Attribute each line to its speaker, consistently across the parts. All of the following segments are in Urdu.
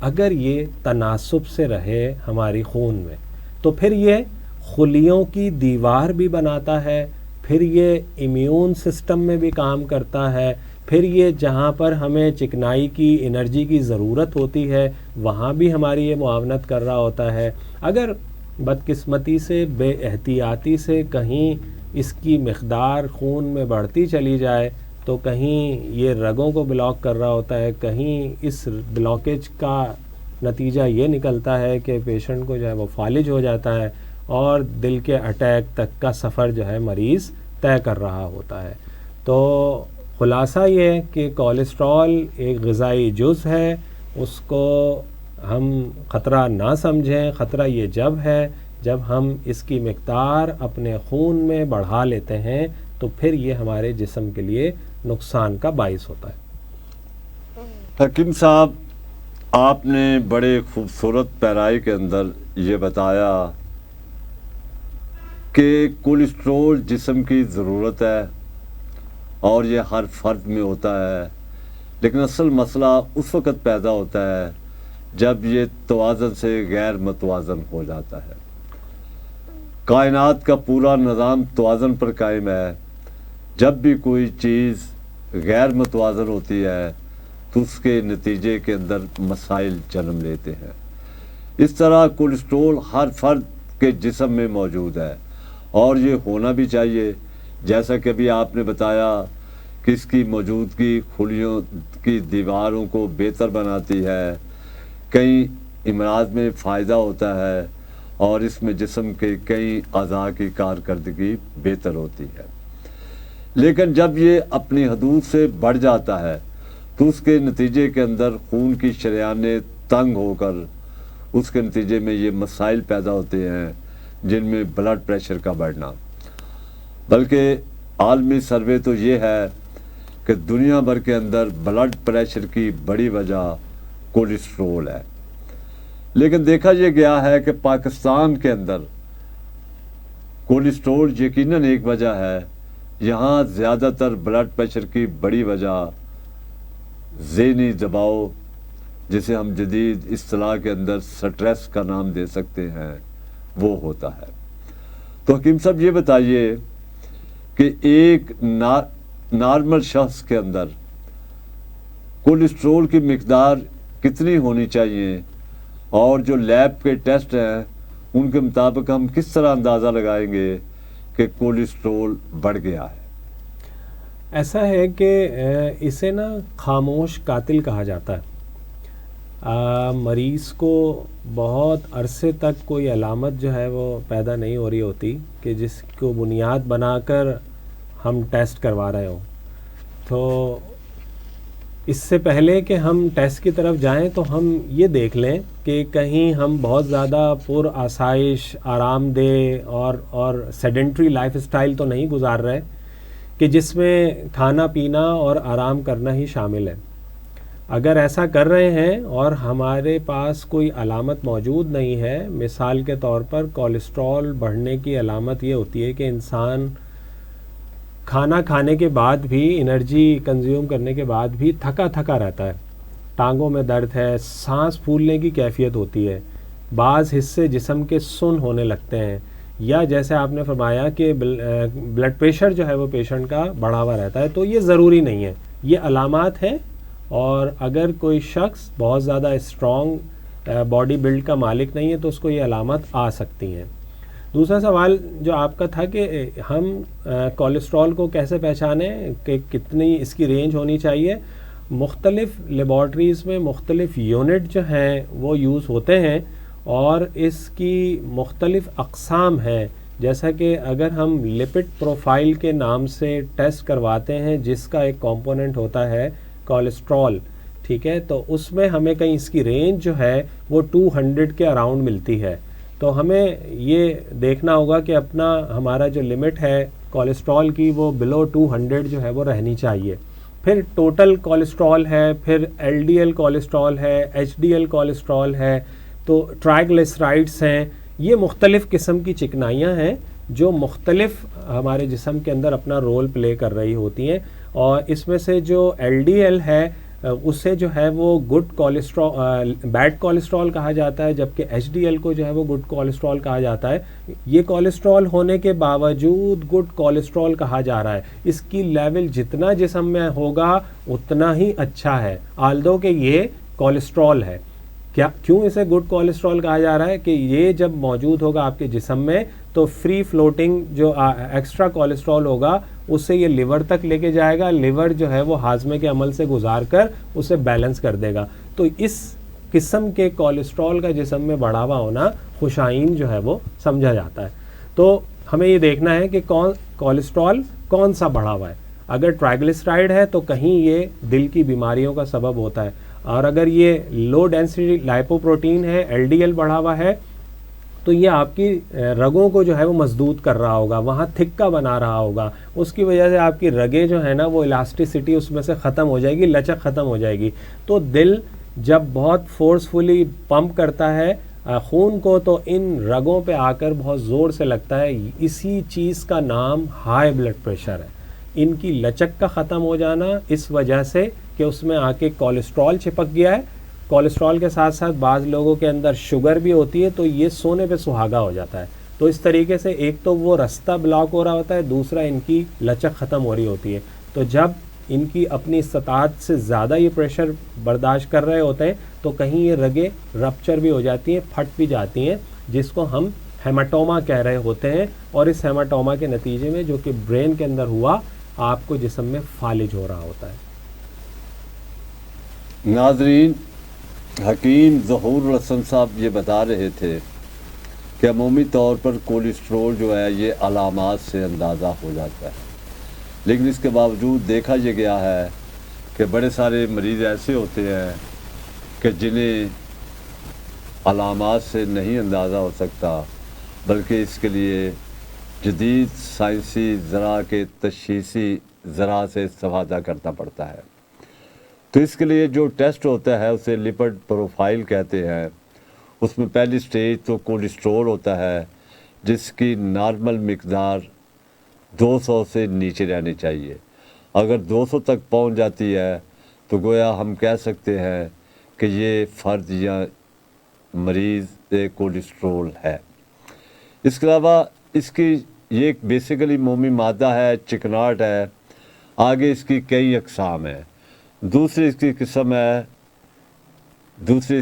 Speaker 1: اگر یہ تناسب سے رہے ہماری خون میں تو پھر یہ خلیوں کی دیوار بھی بناتا ہے، پھر یہ امیون سسٹم میں بھی کام کرتا ہے، پھر یہ جہاں پر ہمیں چکنائی کی انرجی کی ضرورت ہوتی ہے وہاں بھی ہماری یہ معاونت کر رہا ہوتا ہے۔ اگر بدقسمتی سے بے احتیاطی سے کہیں اس کی مقدار خون میں بڑھتی چلی جائے تو کہیں یہ رگوں کو بلاک کر رہا ہوتا ہے، کہیں اس بلاکیج کا نتیجہ یہ نکلتا ہے کہ پیشنٹ کو جو ہے وہ فالج ہو جاتا ہے اور دل کے اٹیک تک کا سفر جو ہے مریض طے کر رہا ہوتا ہے۔ تو خلاصہ یہ ہے کہ کولیسٹرول ایک غذائی جز ہے، اس کو ہم خطرہ نہ سمجھیں۔ خطرہ یہ جب ہے جب ہم اس کی مقدار اپنے خون میں بڑھا لیتے ہیں تو پھر یہ ہمارے جسم کے لیے نقصان کا باعث ہوتا ہے۔
Speaker 2: حکیم صاحب، آپ نے بڑے خوبصورت پیرائی کے اندر یہ بتایا کہ کولیسٹرول جسم کی ضرورت ہے اور یہ ہر فرد میں ہوتا ہے، لیکن اصل مسئلہ اس وقت پیدا ہوتا ہے جب یہ توازن سے غیر متوازن ہو جاتا ہے۔ کائنات کا پورا نظام توازن پر قائم ہے، جب بھی کوئی چیز غیر متوازن ہوتی ہے تو اس کے نتیجے کے اندر مسائل جنم لیتے ہیں۔ اس طرح کولیسٹرول ہر فرد کے جسم میں موجود ہے اور یہ ہونا بھی چاہیے، جیسا کہ ابھی آپ نے بتایا کہ اس کی موجودگی خلیوں کی دیواروں کو بہتر بناتی ہے، کئی امراض میں فائدہ ہوتا ہے اور اس میں جسم کے کئی اعضاء کی کارکردگی بہتر ہوتی ہے۔ لیکن جب یہ اپنی حدود سے بڑھ جاتا ہے تو اس کے نتیجے کے اندر خون کی شریانیں تنگ ہو کر اس کے نتیجے میں یہ مسائل پیدا ہوتے ہیں، جن میں بلڈ پریشر کا بڑھنا۔ بلکہ عالمی سروے تو یہ ہے کہ دنیا بھر کے اندر بلڈ پریشر کی بڑی وجہ کولیسٹرول ہے، لیکن دیکھا یہ گیا ہے کہ پاکستان کے اندر کولیسٹرول یقیناً ایک وجہ ہے، یہاں زیادہ تر بلڈ پریشر کی بڑی وجہ ذہنی دباؤ، جسے ہم جدید اصطلاح کے اندر سٹریس کا نام دے سکتے ہیں، وہ ہوتا ہے۔ تو حکیم صاحب یہ بتائیے کہ ایک نارمل شخص کے اندر کولیسٹرول کی مقدار کتنی ہونی چاہیے، اور جو لیب کے ٹیسٹ ہیں ان کے مطابق ہم کس طرح اندازہ لگائیں گے کہ کولیسٹرول بڑھ گیا ہے؟
Speaker 1: ایسا ہے کہ اسے نا خاموش قاتل کہا جاتا ہے۔ مریض کو بہت عرصے تک کوئی علامت جو ہے وہ پیدا نہیں ہو رہی ہوتی کہ جس کو بنیاد بنا کر ہم ٹیسٹ کروا رہے ہوں۔ تو اس سے پہلے کہ ہم ٹیسٹ کی طرف جائیں تو ہم یہ دیکھ لیں کہ کہیں ہم بہت زیادہ پر آسائش، آرام دہ اور سیڈنٹری لائف اسٹائل تو نہیں گزار رہے کہ جس میں کھانا پینا اور آرام کرنا ہی شامل ہے۔ اگر ایسا کر رہے ہیں اور ہمارے پاس کوئی علامت موجود نہیں ہے، مثال کے طور پر کولیسٹرول بڑھنے کی علامت یہ ہوتی ہے کہ انسان کھانا کھانے کے بعد بھی، انرجی کنزیوم کرنے کے بعد بھی تھکا تھکا رہتا ہے، ٹانگوں میں درد ہے، سانس پھولنے کی کیفیت ہوتی ہے، بعض حصے جسم کے سن ہونے لگتے ہیں، یا جیسے آپ نے فرمایا کہ بلڈ پریشر جو ہے وہ پیشنٹ کا بڑھا ہوا رہتا ہے۔ تو یہ ضروری نہیں ہے، یہ علامات ہیں، اور اگر کوئی شخص بہت زیادہ اسٹرانگ باڈی بلڈ کا مالک نہیں ہے تو اس کو یہ علامات آ سکتی ہیں۔ دوسرا سوال جو آپ کا تھا کہ ہم کولیسٹرول کو کیسے پہچانیں، کہ کتنی اس کی رینج ہونی چاہیے۔ مختلف لیبارٹریز میں مختلف یونٹ جو ہیں وہ یوز ہوتے ہیں اور اس کی مختلف اقسام ہیں، جیسا کہ اگر ہم لپڈ پروفائل کے نام سے ٹیسٹ کرواتے ہیں جس کا ایک کمپوننٹ ہوتا ہے کولیسٹرول، ٹھیک ہے، تو اس میں ہمیں کہیں اس کی رینج جو ہے وہ 200 کے اراؤنڈ ملتی ہے۔ تو ہمیں یہ دیکھنا ہوگا کہ ہمارا جو لمٹ ہے کولیسٹرول کی وہ بلو 200 جو ہے وہ رہنی چاہیے۔ پھر ٹوٹل کولیسٹرول ہے، پھر ایل ڈی ایل کولیسٹرول ہے، ایچ ڈی ایل کولیسٹرول ہے، تو ٹرائیگلیسرائڈس ہیں، یہ مختلف قسم کی چکنائیاں ہیں جو مختلف ہمارے جسم کے اندر اپنا رول پلے کر رہی ہوتی ہیں۔ اور اس میں سے جو ایل ڈی ایل ہے اسے جو ہے وہ گڈ کولیسٹرول بیڈ کولیسٹرول کہا جاتا ہے، جبکہ ایچ ڈی ایل کو جو ہے وہ گڈ کولیسٹرول کہا جاتا ہے. یہ کولیسٹرول ہونے کے باوجود گڈ کولیسٹرول کہا جا رہا ہے. اس کی لیول جتنا جسم میں ہوگا اتنا ہی اچھا ہے، آلدو کہ یہ کولیسٹرول ہے. کیوں اسے گڈ کولیسٹرول کہا جا رہا ہے؟ کہ یہ جب موجود ہوگا آپ کے جسم میں تو فری فلوٹنگ جو ایکسٹرا کولیسٹرول ہوگا اسے یہ لیور تک لے کے جائے گا، لیور جو ہے وہ ہاضمے کے عمل سے گزار کر اسے بیلنس کر دے گا. تو اس قسم کے کولیسٹرول کا جسم میں بڑھاوا ہونا خوشائن جو ہے وہ سمجھا جاتا ہے. تو ہمیں یہ دیکھنا ہے کہ کولیسٹرول کون سا بڑھا ہوا ہے. اگر ٹرائیگلیسرائڈ ہے تو کہیں یہ دل کی بیماریوں کا سبب ہوتا ہے، اور اگر یہ لو ڈینسٹی لائپوپروٹین ہے، ایل ڈی ایل بڑھا ہوا ہے، تو یہ آپ کی رگوں کو جو ہے وہ مضبوط کر رہا ہوگا، وہاں تھکا بنا رہا ہوگا. اس کی وجہ سے آپ کی رگیں جو ہے نا وہ الاسٹیسٹی اس میں سے ختم ہو جائے گی، لچک ختم ہو جائے گی. تو دل جب بہت فورسفلی پمپ کرتا ہے خون کو تو ان رگوں پہ آ کر بہت زور سے لگتا ہے. اسی چیز کا نام ہائی بلڈ پریشر ہے. ان کی لچک کا ختم ہو جانا اس وجہ سے کہ اس میں آ کے کولیسٹرول چپک گیا ہے. کولیسٹرول کے ساتھ ساتھ بعض لوگوں کے اندر شوگر بھی ہوتی ہے، تو یہ سونے پہ سہاگا ہو جاتا ہے. تو اس طریقے سے ایک تو وہ رستہ بلاک ہو رہا ہوتا ہے، دوسرا ان کی لچک ختم ہو رہی ہوتی ہے. تو جب ان کی اپنی استطاعت سے زیادہ یہ پریشر برداشت کر رہے ہوتے ہیں تو کہیں یہ رگیں رپچر بھی ہو جاتی ہیں، پھٹ بھی جاتی ہیں، جس کو ہم ہیماٹوما کہہ رہے ہوتے ہیں. اور اس ہیماٹوما کے نتیجے میں جو کہ برین کے اندر ہوا، آپ کو جسم میں فالج ہو رہا ہوتا ہے.
Speaker 2: ناظرین، حکیم ظہور الحسن صاحب یہ بتا رہے تھے کہ عمومی طور پر کولیسٹرول جو ہے یہ علامات سے اندازہ ہو جاتا ہے، لیکن اس کے باوجود دیکھا یہ گیا ہے کہ بڑے سارے مریض ایسے ہوتے ہیں کہ جنہیں علامات سے نہیں اندازہ ہو سکتا، بلکہ اس کے لیے جدید سائنسی ذرا کے تشخیصی ذرا سے استفادہ کرنا پڑتا ہے. تو اس کے لیے جو ٹیسٹ ہوتا ہے اسے لپڈ پروفائل کہتے ہیں. اس میں پہلی سٹیج تو کولیسٹرول ہوتا ہے جس کی نارمل مقدار 200 سے نیچے رہنی چاہیے. اگر 200 تک پہنچ جاتی ہے تو گویا ہم کہہ سکتے ہیں کہ یہ فرد یا مریض کولیسٹرول ہے. اس کے علاوہ اس کی یہ ایک بیسیکلی مومی مادہ ہے، چکناٹ ہے. آگے اس کی کئی اقسام ہیں. دوسری اس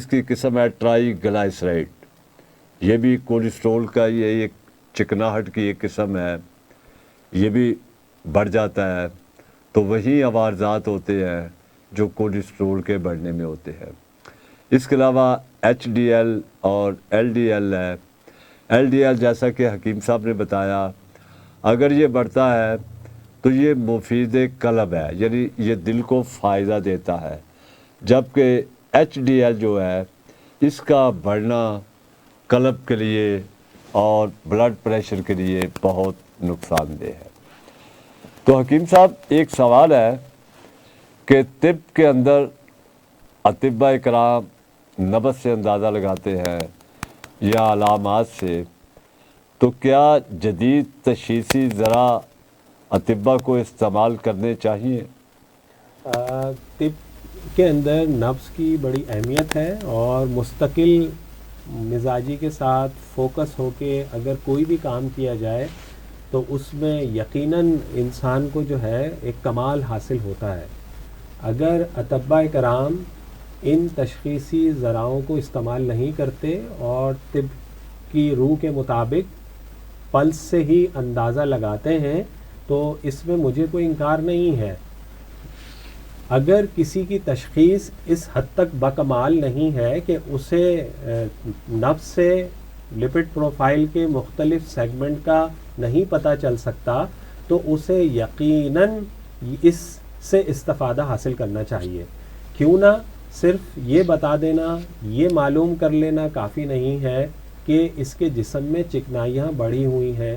Speaker 2: کی قسم ہے ٹرائی گلائسرائڈ. یہ بھی کولیسٹرول کا یہ ایک چکناہٹ کی ایک قسم ہے، یہ بھی بڑھ جاتا ہے. تو وہی عوارضات ہوتے ہیں جو کولیسٹرول کے بڑھنے میں ہوتے ہیں. اس کے علاوہ ایچ ڈی ایل اور ایل ڈی ایل ہے. ایل ڈی ایل جیسا کہ حکیم صاحب نے بتایا، اگر یہ بڑھتا ہے تو یہ مفید قلب ہے، یعنی یہ دل کو فائدہ دیتا ہے، جبکہ ایچ ڈی ایل جو ہے اس کا بڑھنا قلب کے لیے اور بلڈ پریشر کے لیے بہت نقصان دہ ہے. تو حکیم صاحب ایک سوال ہے کہ طب کے اندر اطباء کرام نبض سے اندازہ لگاتے ہیں یا علامات سے، تو کیا جدید تشخیصی ذرا اطباء کو استعمال کرنے چاہیے؟
Speaker 1: طب کے اندر نبض کی بڑی اہمیت ہے، اور مستقل مزاجی کے ساتھ فوکس ہو کے اگر کوئی بھی کام کیا جائے تو اس میں یقیناً انسان کو جو ہے ایک کمال حاصل ہوتا ہے. اگر اطباء کرام ان تشخیصی ذرائع کو استعمال نہیں کرتے اور طب کی روح کے مطابق پلس سے ہی اندازہ لگاتے ہیں تو اس میں مجھے کوئی انکار نہیں ہے. اگر کسی کی تشخیص اس حد تک بکمال نہیں ہے کہ اسے نبض سے لپڈ پروفائل کے مختلف سیگمنٹ کا نہیں پتہ چل سکتا، تو اسے یقیناً اس سے استفادہ حاصل کرنا چاہیے. کیوں نہ صرف یہ بتا دینا، یہ معلوم کر لینا کافی نہیں ہے کہ اس کے جسم میں چکنائیاں بڑھی ہوئی ہیں.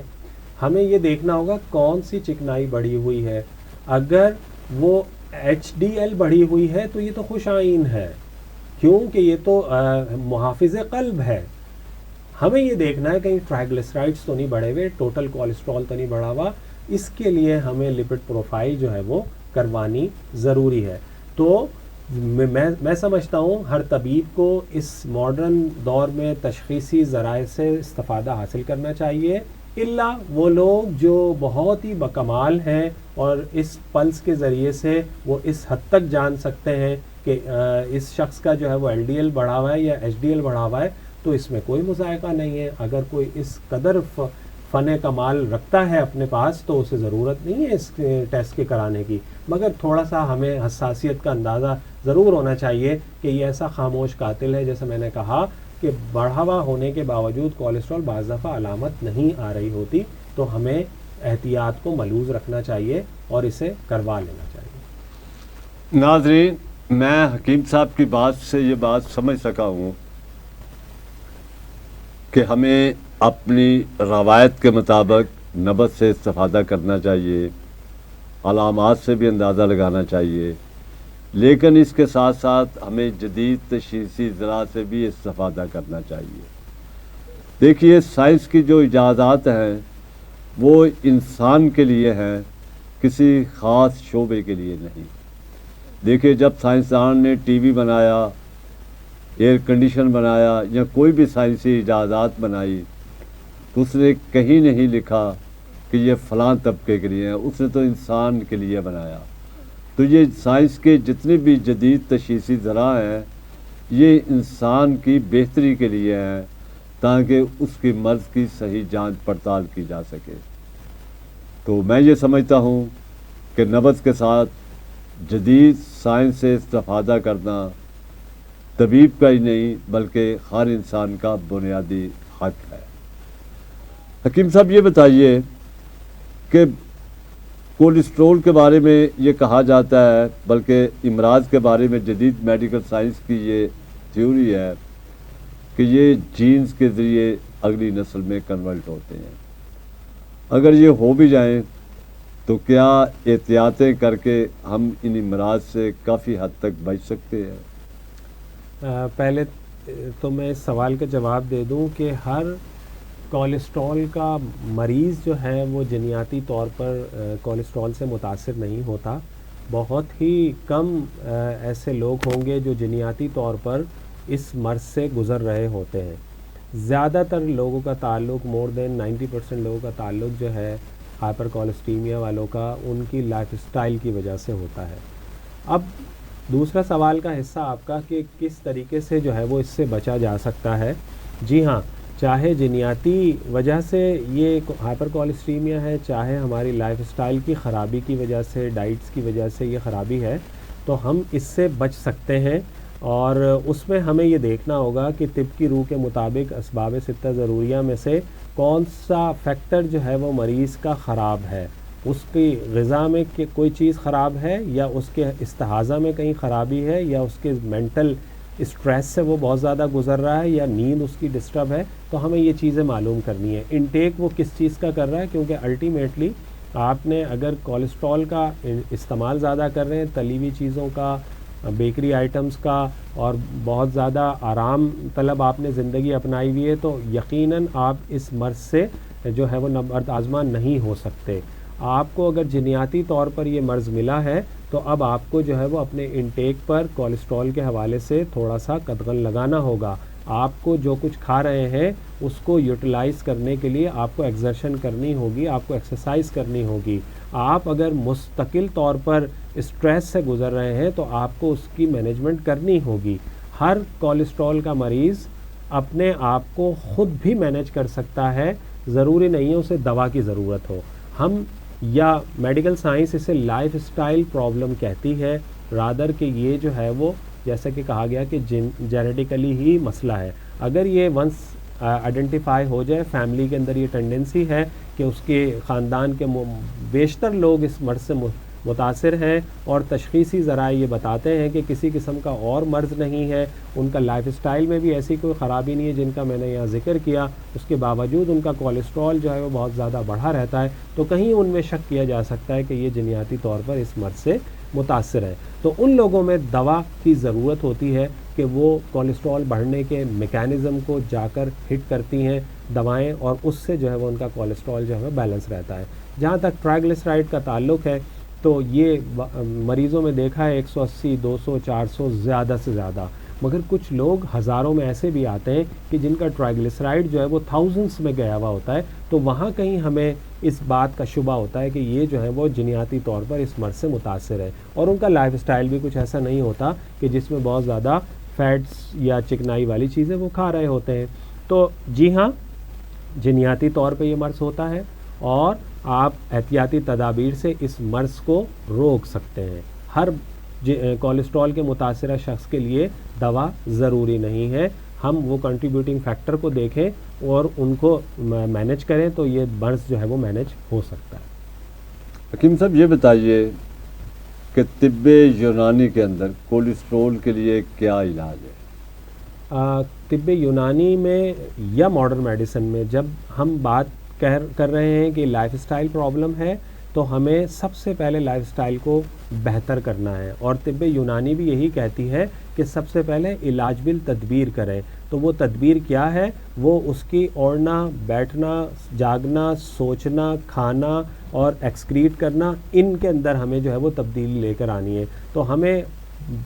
Speaker 1: ہمیں یہ دیکھنا ہوگا کون سی چکنائی بڑھی ہوئی ہے. اگر وہ ایچ ڈی ایل بڑھی ہوئی ہے تو یہ تو خوش آئین ہے، کیونکہ یہ تو محافظ قلب ہے. ہمیں یہ دیکھنا ہے کہیں ٹرائیگلیسرائڈس تو نہیں بڑھے ہوئے، ٹوٹل کولیسٹرول تو نہیں بڑھا ہوا. اس کے لیے ہمیں لپڈ پروفائل جو ہے وہ کروانی ضروری ہے. تو میں سمجھتا ہوں ہر طبیب کو اس ماڈرن دور میں تشخیصی ذرائع سے استفادہ حاصل کرنا چاہیے، الا وہ لوگ جو بہت ہی بکمال ہیں اور اس پلس کے ذریعے سے وہ اس حد تک جان سکتے ہیں کہ اس شخص کا جو ہے وہ ایل ڈی ایل بڑھا ہوا ہے یا ایچ ڈی ایل بڑھا ہوا ہے، تو اس میں کوئی مذائقہ نہیں ہے۔ اگر کوئی اس قدر فن کمال رکھتا ہے اپنے پاس تو اسے ضرورت نہیں ہے اس ٹیسٹ کے کرانے کی، مگر تھوڑا سا ہمیں حساسیت کا اندازہ ضرور ہونا چاہیے کہ یہ ایسا خاموش قاتل ہے، جیسے میں نے کہا کہ بڑھا ہوا ہونے کے باوجود کولیسٹرول بعض دفعہ علامت نہیں آ رہی ہوتی، تو ہمیں احتیاط کو ملحوظ رکھنا چاہیے اور اسے کروا لینا چاہیے۔
Speaker 2: ناظرین، میں حکیم صاحب کی بات سے یہ بات سمجھ سکا ہوں کہ ہمیں اپنی روایت کے مطابق نبض سے استفادہ کرنا چاہیے، علامات سے بھی اندازہ لگانا چاہیے، لیکن اس کے ساتھ ساتھ ہمیں جدید تشخیصی ذرائع سے بھی استفادہ کرنا چاہیے۔ دیکھیے، سائنس کی جو ایجادات ہیں وہ انسان کے لیے ہیں، کسی خاص شعبے کے لیے نہیں۔ دیکھیے، جب سائنسدان نے ٹی وی بنایا، ایئر کنڈیشن بنایا یا کوئی بھی سائنسی ایجادات بنائی، تو اس نے کہیں نہیں لکھا کہ یہ فلاں طبقے کے لیے ہے، اس نے تو انسان کے لیے بنایا۔ تو یہ سائنس کے جتنے بھی جدید تشخیصی ذرائع ہیں یہ انسان کی بہتری کے لیے ہیں، تاکہ اس کی مرض کی صحیح جانچ پڑتال کی جا سکے۔ تو میں یہ سمجھتا ہوں کہ نبض کے ساتھ جدید سائنس سے استفادہ کرنا طبیب کا ہی نہیں بلکہ ہر انسان کا بنیادی حق ہے۔ حکیم صاحب، یہ بتائیے کہ کولیسٹرول کے بارے میں یہ کہا جاتا ہے، بلکہ امراض کے بارے میں جدید میڈیکل سائنس کی یہ تھیوری ہے کہ یہ جینز کے ذریعے اگلی نسل میں کنورٹ ہوتے ہیں۔ اگر یہ ہو بھی جائیں تو کیا احتیاطیں کر کے ہم ان امراض سے کافی حد تک بچ سکتے ہیں؟
Speaker 1: پہلے تو میں اس سوال کا جواب دے دوں کہ ہر کولیسٹرول کا مریض جو ہے وہ جنیاتی طور پر کولیسٹرول سے متاثر نہیں ہوتا۔ بہت ہی کم ایسے لوگ ہوں گے جو جنیاتی طور پر اس مرض سے گزر رہے ہوتے ہیں۔ زیادہ تر لوگوں کا تعلق، مور دین 90% لوگوں کا تعلق جو ہے ہائپر کولسٹیمیا والوں کا ان کی لائف اسٹائل کی وجہ سے ہوتا ہے۔ اب دوسرا سوال کا حصہ آپ کا کہ کس طریقے سے جو ہے وہ اس سے بچا جا سکتا ہے۔ جی ہاں، چاہے جنیاتی وجہ سے یہ ہائپر کولسٹیمیا ہے، چاہے ہماری لائف اسٹائل کی خرابی کی وجہ سے، ڈائٹس کی وجہ سے یہ خرابی ہے، تو ہم اس سے بچ سکتے ہیں۔ اور اس میں ہمیں یہ دیکھنا ہوگا کہ طب کی روح کے مطابق اسباب ستہ ضروریہ میں سے کون سا فیکٹر جو ہے وہ مریض کا خراب ہے، اس کی غذا میں کوئی چیز خراب ہے، یا اس کے استحاضہ میں کہیں خرابی ہے، یا اس کے مینٹل اسٹریس سے وہ بہت زیادہ گزر رہا ہے، یا نیند اس کی ڈسٹرب ہے۔ تو ہمیں یہ چیزیں معلوم کرنی ہے، انٹیک وہ کس چیز کا کر رہا ہے، کیونکہ الٹیمیٹلی آپ نے اگر کولیسٹرول کا استعمال زیادہ کر رہے ہیں، تلی ہوئی چیزوں کا، بیکری آئٹمز کا، اور بہت زیادہ آرام طلب آپ نے زندگی اپنائی ہوئی ہے، تو یقیناً آپ اس مرض سے جو ہے وہ نبرد آزما نہیں ہو سکتے۔ آپ کو اگر جنیاتی طور پر یہ مرض ملا ہے تو اب آپ کو جو ہے وہ اپنے انٹیک پر کولیسٹرول کے حوالے سے تھوڑا سا قدغن لگانا ہوگا۔ آپ کو جو کچھ کھا رہے ہیں اس کو یوٹیلائز کرنے کے لیے آپ کو ایگزرشن کرنی ہوگی، آپ کو ایکسرسائز کرنی ہوگی۔ آپ اگر مستقل طور پر اسٹریس سے گزر رہے ہیں تو آپ کو اس کی مینجمنٹ کرنی ہوگی۔ ہر کولیسٹرول کا مریض اپنے آپ کو خود بھی مینیج کر سکتا ہے، ضروری نہیں ہے اسے دوا کی ضرورت ہو۔ ہم یا میڈیکل سائنس اسے لائف اسٹائل پرابلم کہتی ہے، رادر کہ یہ جو ہے وہ جیسا کہ کہا گیا کہ جینیٹیکلی ہی مسئلہ ہے۔ اگر یہ ونس آئیڈینٹیفائی ہو جائے، فیملی کے اندر یہ ٹینڈنسی ہے کہ اس کے خاندان کے بیشتر لوگ اس مرض سے متاثر ہیں، اور تشخیصی ذرائع یہ بتاتے ہیں کہ کسی قسم کا اور مرض نہیں ہے، ان کا لائف اسٹائل میں بھی ایسی کوئی خرابی نہیں ہے جن کا میں نے یہاں ذکر کیا، اس کے باوجود ان کا کولیسٹرول جو ہے وہ بہت زیادہ بڑھا رہتا ہے، تو کہیں ان میں شک کیا جا سکتا ہے کہ یہ جنیاتی طور پر اس مرض سے متاثر ہے۔ تو ان لوگوں میں دوا کی ضرورت ہوتی ہے کہ وہ کولیسٹرول بڑھنے کے میکینزم کو جا کر ہٹ کرتی ہیں دوائیں، اور اس سے جو ہے وہ ان کا کولیسٹرول جو ہے بیلنس رہتا ہے۔ جہاں تک ٹرائیگلیسرائڈ کا تعلق ہے تو یہ مریضوں میں دیکھا ہے 180 200 400 زیادہ سے زیادہ، مگر کچھ لوگ ہزاروں میں ایسے بھی آتے ہیں کہ جن کا ٹرائیگلیسرائڈ جو ہے وہ تھاؤزنڈس میں گیا ہوا ہوتا ہے. تو وہاں کہیں ہمیں اس بات کا شبہ ہوتا ہے کہ یہ جو ہے وہ جنیاتی طور پر اس مرض سے متاثر ہے، اور ان کا لائف سٹائل بھی کچھ ایسا نہیں ہوتا کہ جس میں بہت زیادہ فیٹس یا چکنائی والی چیزیں وہ کھا رہے ہوتے ہیں. تو جی ہاں، جنیاتی طور پہ یہ مرض ہوتا ہے، اور آپ احتیاطی تدابیر سے اس مرض کو روک سکتے ہیں. ہر کولیسٹرول کے متاثرہ شخص کے لیے دوا ضروری نہیں ہے. ہم وہ کنٹریبیوٹنگ فیکٹر کو دیکھیں اور ان کو مینیج کریں تو یہ مرض جو ہے وہ مینیج ہو سکتا ہے.
Speaker 2: حکیم صاحب یہ بتائیے کہ طب یونانی کے اندر کولیسٹرول کے لیے کیا علاج ہے؟
Speaker 1: طب یونانی میں یا ماڈرن میڈیسن میں جب ہم بات کر رہے ہیں کہ لائف سٹائل پرابلم ہے تو ہمیں سب سے پہلے لائف سٹائل کو بہتر کرنا ہے، اور طب یونانی بھی یہی کہتی ہے کہ سب سے پہلے علاج بالتدبیر کریں. تو وہ تدبیر کیا ہے؟ وہ اس کی اوڑھنا، بیٹھنا، جاگنا، سوچنا، کھانا اور ایکسکریٹ کرنا، ان کے اندر ہمیں جو ہے وہ تبدیلی لے کر آنی ہے. تو ہمیں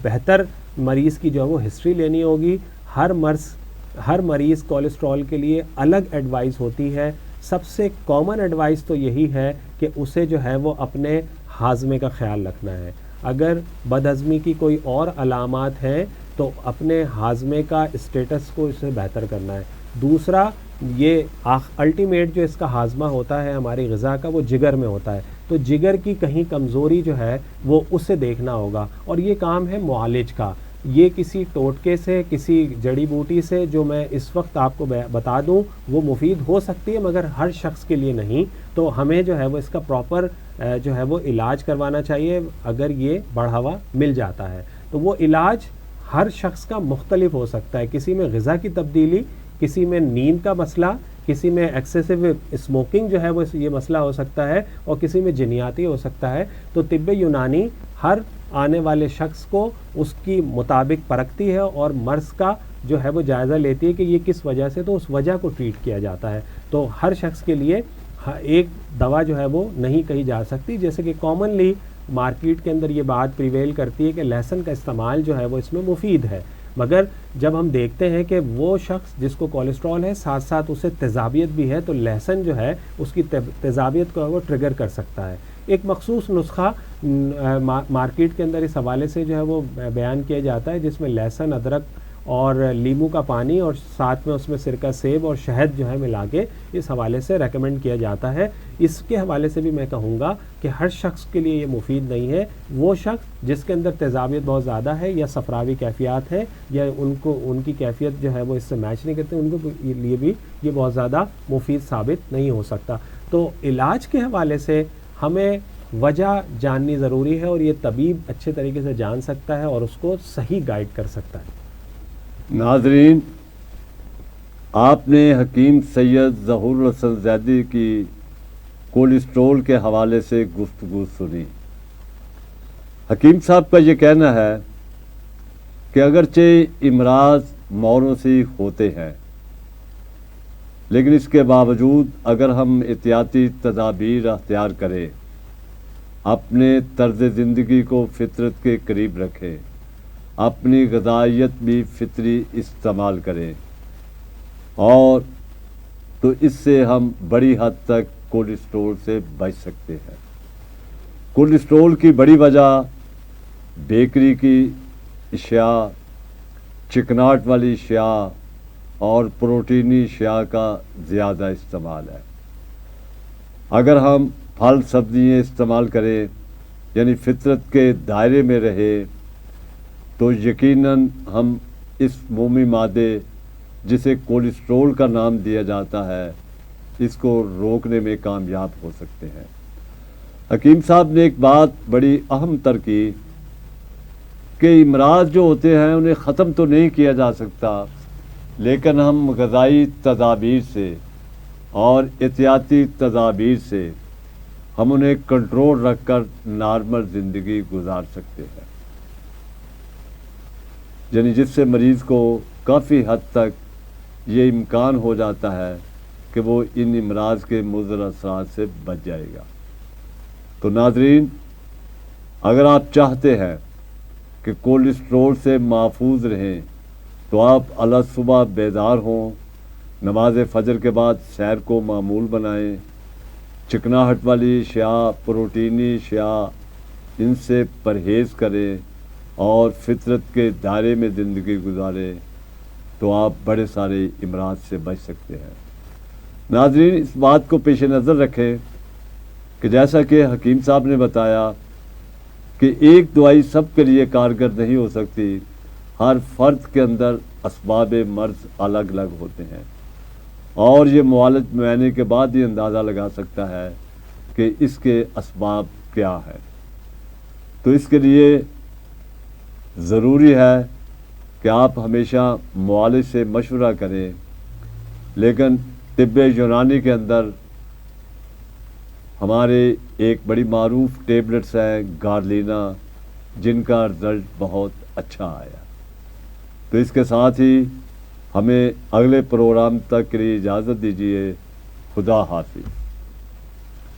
Speaker 1: بہتر مریض کی جو ہے وہ ہسٹری لینی ہوگی. ہر مریض کولیسٹرول کے لیے الگ ایڈوائس ہوتی ہے. سب سے کامن ایڈوائس تو یہی ہے کہ اسے جو ہے وہ اپنے ہاضمے کا خیال رکھنا ہے. اگر بد ہضمی کی کوئی اور علامات ہیں تو اپنے ہاضمے کا اسٹیٹس کو اسے بہتر کرنا ہے. دوسرا، یہ الٹیمیٹ جو اس کا ہاضمہ ہوتا ہے ہماری غذا کا، وہ جگر میں ہوتا ہے. تو جگر کی کہیں کمزوری جو ہے وہ اسے دیکھنا ہوگا، اور یہ کام ہے معالج کا. یہ کسی ٹوٹکے سے، کسی جڑی بوٹی سے جو میں اس وقت آپ کو بتا دوں وہ مفید ہو سکتی ہے مگر ہر شخص کے لیے نہیں. تو ہمیں جو ہے وہ اس کا پراپر جو ہے وہ علاج کروانا چاہیے اگر یہ بڑھا ہوا مل جاتا ہے. تو وہ علاج ہر شخص کا مختلف ہو سکتا ہے. کسی میں غذا کی تبدیلی، کسی میں نیند کا مسئلہ، کسی میں ایکسیسو اسموکنگ جو ہے وہ یہ مسئلہ ہو سکتا ہے، اور کسی میں جنیاتی ہو سکتا ہے. تو طب یونانی ہر آنے والے شخص کو اس کی مطابق پرکھتی ہے اور مرض کا جو ہے وہ جائزہ لیتی ہے کہ یہ کس وجہ سے، تو اس وجہ کو ٹریٹ کیا جاتا ہے. تو ہر شخص کے لیے ایک دوا جو ہے وہ نہیں کہی جا سکتی. جیسے کہ کامنلی مارکیٹ کے اندر یہ بات پریویل کرتی ہے کہ لہسن کا استعمال جو ہے وہ اس میں مفید ہے، مگر جب ہم دیکھتے ہیں کہ وہ شخص جس کو کولیسٹرول ہے ساتھ ساتھ اسے تیزابیت بھی ہے، تو لہسن جو ہے اس کی تیزابیت کو وہ ٹریگر کر سکتا ہے. ایک مخصوص نسخہ مارکیٹ کے اندر اس حوالے سے جو ہے وہ بیان کیا جاتا ہے جس میں لہسن، ادرک اور لیموں کا پانی اور ساتھ میں اس میں سرکہ سیب اور شہد جو ہے ملا کے اس حوالے سے ریکمنڈ کیا جاتا ہے. اس کے حوالے سے بھی میں کہوں گا کہ ہر شخص کے لیے یہ مفید نہیں ہے. وہ شخص جس کے اندر تیزابیت بہت زیادہ ہے یا صفراوی کیفیات ہے یا ان کی کیفیت جو ہے وہ اس سے میچ نہیں کرتے، ان کے لیے بھی یہ بہت زیادہ مفید ثابت نہیں ہو سکتا. تو علاج کے حوالے سے ہمیں وجہ جاننی ضروری ہے، اور یہ طبیب اچھے طریقے سے جان سکتا ہے اور اس کو صحیح گائیڈ کر سکتا ہے.
Speaker 2: ناظرین، آپ نے حکیم سید ظہور الحسن زیدی کی کولیسٹرول کے حوالے سے گفتگو سنی. حکیم صاحب کا یہ کہنا ہے کہ اگرچہ امراض موروثی ہوتے ہیں لیکن اس کے باوجود اگر ہم احتیاطی تدابیر اختیار کریں، اپنے طرز زندگی کو فطرت کے قریب رکھیں، اپنی غذائیت بھی فطری استعمال کریں، اور تو اس سے ہم بڑی حد تک کولیسٹرول سے بچ سکتے ہیں. کولیسٹرول کی بڑی وجہ بیکری کی اشیاء، چکناٹ والی اشیاء اور پروٹینی اشیاء کا زیادہ استعمال ہے. اگر ہم پھل سبزیاں استعمال کریں، یعنی فطرت کے دائرے میں رہے، تو یقیناً ہم اس مومی مادے جسے کولیسٹرول کا نام دیا جاتا ہے اس کو روکنے میں کامیاب ہو سکتے ہیں. حکیم صاحب نے ایک بات بڑی اہم تر کی کہ امراض جو ہوتے ہیں انہیں ختم تو نہیں کیا جا سکتا، لیکن ہم غذائی تدابیر سے اور احتیاطی تدابیر سے ہم انہیں کنٹرول رکھ کر نارمل زندگی گزار سکتے ہیں، یعنی جس سے مریض کو کافی حد تک یہ امکان ہو جاتا ہے کہ وہ ان امراض کے مضر اثرات سے بچ جائے گا. تو ناظرین، اگر آپ چاہتے ہیں کہ کولیسٹرول سے محفوظ رہیں تو آپ اعلیٰ صبح بیدار ہوں، نماز فجر کے بعد سیر کو معمول بنائیں، چکناہٹ والی اشیاء، پروٹینی اشیاء، ان سے پرہیز کریں اور فطرت کے دائرے میں زندگی گزاریں تو آپ بڑے سارے امراض سے بچ سکتے ہیں۔ ناظرین، اس بات کو پیش نظر رکھیں کہ جیسا کہ حکیم صاحب نے بتایا کہ ایک دوائی سب کے لیے کارگر نہیں ہو سکتی، ہر فرد کے اندر اسباب مرض الگ الگ ہوتے ہیں اور یہ معالج معائنے کے بعد ہی اندازہ لگا سکتا ہے کہ اس کے اسباب کیا ہے۔ تو اس کے لیے ضروری ہے کہ آپ ہمیشہ معالج سے مشورہ کریں، لیکن طب یونانی کے اندر ہمارے ایک بڑی معروف ٹیبلٹس ہیں گارلینا، جن کا رزلٹ بہت اچھا آیا۔ تو اس کے ساتھ ہی ہمیں اگلے پروگرام تک کے لیے اجازت دیجیے۔ خدا حافظ۔